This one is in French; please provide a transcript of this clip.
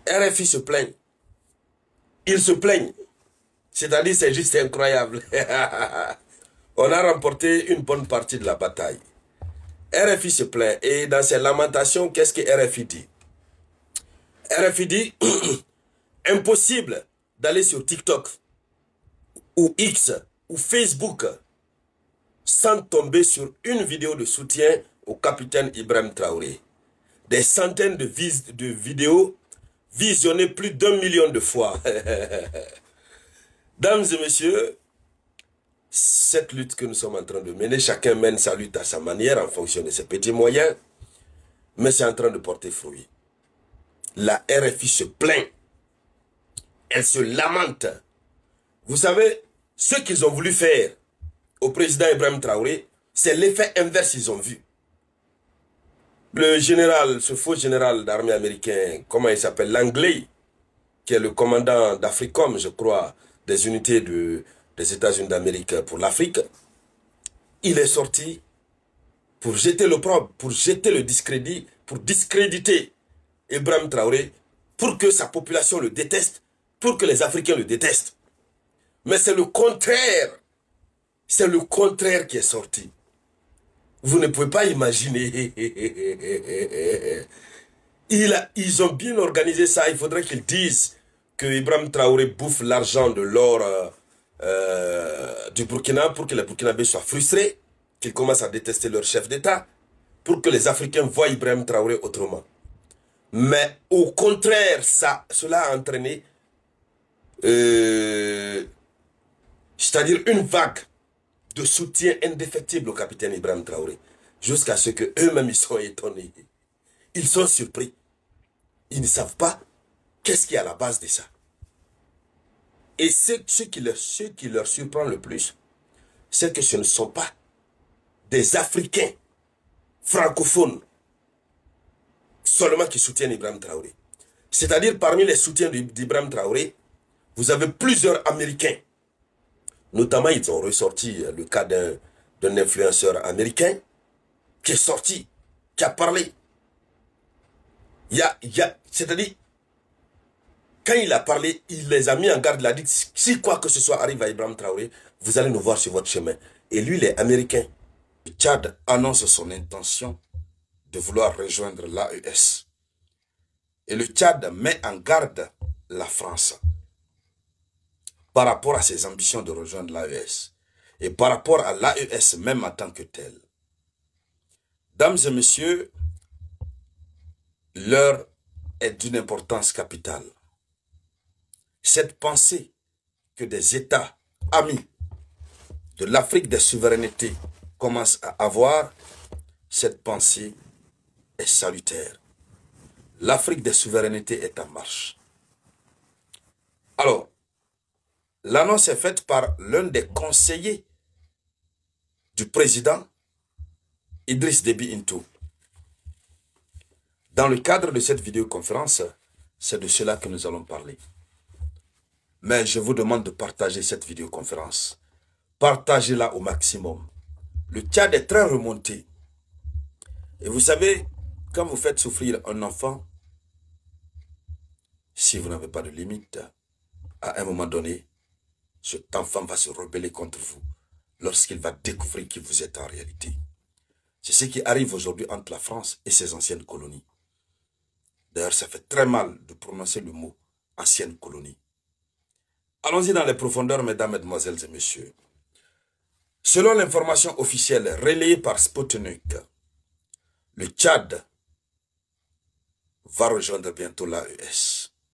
RFI se plaignent. Ils se plaignent. C'est-à-dire, c'est juste incroyable. On a remporté une bonne partie de la bataille. RFI se plaint. Et dans ses lamentations, qu'est-ce que RFI dit? RFI dit, impossible d'aller sur TikTok, ou X, ou Facebook, sans tomber sur une vidéo de soutien au capitaine Ibrahim Traoré. Des centaines de vidéos visionnées plus d'1 million de fois. Dames et messieurs, cette lutte que nous sommes en train de mener, chacun mène sa lutte à sa manière en fonction de ses petits moyens, mais c'est en train de porter fruit. La RFI se plaint, elle se lamente. Vous savez, ce qu'ils ont voulu faire au président Ibrahim Traoré, c'est l'effet inverse qu'ils ont vu. Le général, ce faux général d'armée américain, comment il s'appelle, l'anglais, qui est le commandant d'Africom, je crois, des unités des États-Unis d'Amérique pour l'Afrique, il est sorti pour jeter l'opprobre, pour jeter le discrédit, pour discréditer Ibrahim Traoré, pour que sa population le déteste, pour que les Africains le détestent. Mais c'est le contraire qui est sorti. Vous ne pouvez pas imaginer. Ils ont bien organisé ça. Il faudrait qu'ils disent que Ibrahim Traoré bouffe l'argent de l'or du Burkina pour que les Burkinabés soient frustrés, qu'ils commencent à détester leur chef d'État, pour que les Africains voient Ibrahim Traoré autrement. Mais au contraire, cela a entraîné c'est-à-dire une vague de soutien indéfectible au capitaine Ibrahim Traoré, jusqu'à ce qu'eux-mêmes ils sont étonnés. Ils sont surpris. Ils ne savent pas qu'est-ce qui est à la base de ça. Et ce qui leur surprend le plus, c'est que ce ne sont pas des Africains francophones seulement qui soutiennent Ibrahim Traoré. C'est-à-dire parmi les soutiens d'Ibrahim Traoré, vous avez plusieurs Américains. Notamment, ils ont ressorti le cas d'un influenceur américain qui est sorti, qui a parlé. C'est-à-dire, quand il a parlé, il les a mis en garde, il a dit, si quoi que ce soit arrive à Ibrahim Traoré, vous allez nous voir sur votre chemin. Et lui, il est américain. Le Tchad annonce son intention de vouloir rejoindre l'AES. Et le Tchad met en garde la France par rapport à ses ambitions de rejoindre l'AES et par rapport à l'AES même en tant que tel. Dames et messieurs, l'heure est d'une importance capitale. Cette pensée que des États amis de l'Afrique des souverainetés commencent à avoir, cette pensée est salutaire. L'Afrique des souverainetés est en marche. Alors, l'annonce est faite par l'un des conseillers du président Idriss Déby Itno. Dans le cadre de cette vidéoconférence, c'est de cela que nous allons parler. Mais je vous demande de partager cette vidéoconférence. Partagez-la au maximum. Le Tchad est très remonté. Et vous savez, quand vous faites souffrir un enfant, si vous n'avez pas de limite, à un moment donné, cet enfant va se rebeller contre vous lorsqu'il va découvrir qui vous êtes en réalité. C'est ce qui arrive aujourd'hui entre la France et ses anciennes colonies. D'ailleurs, ça fait très mal de prononcer le mot « ancienne colonie ». Allons-y dans les profondeurs, mesdames, mesdemoiselles et messieurs. Selon l'information officielle relayée par Sputnik, le Tchad va rejoindre bientôt l'AES.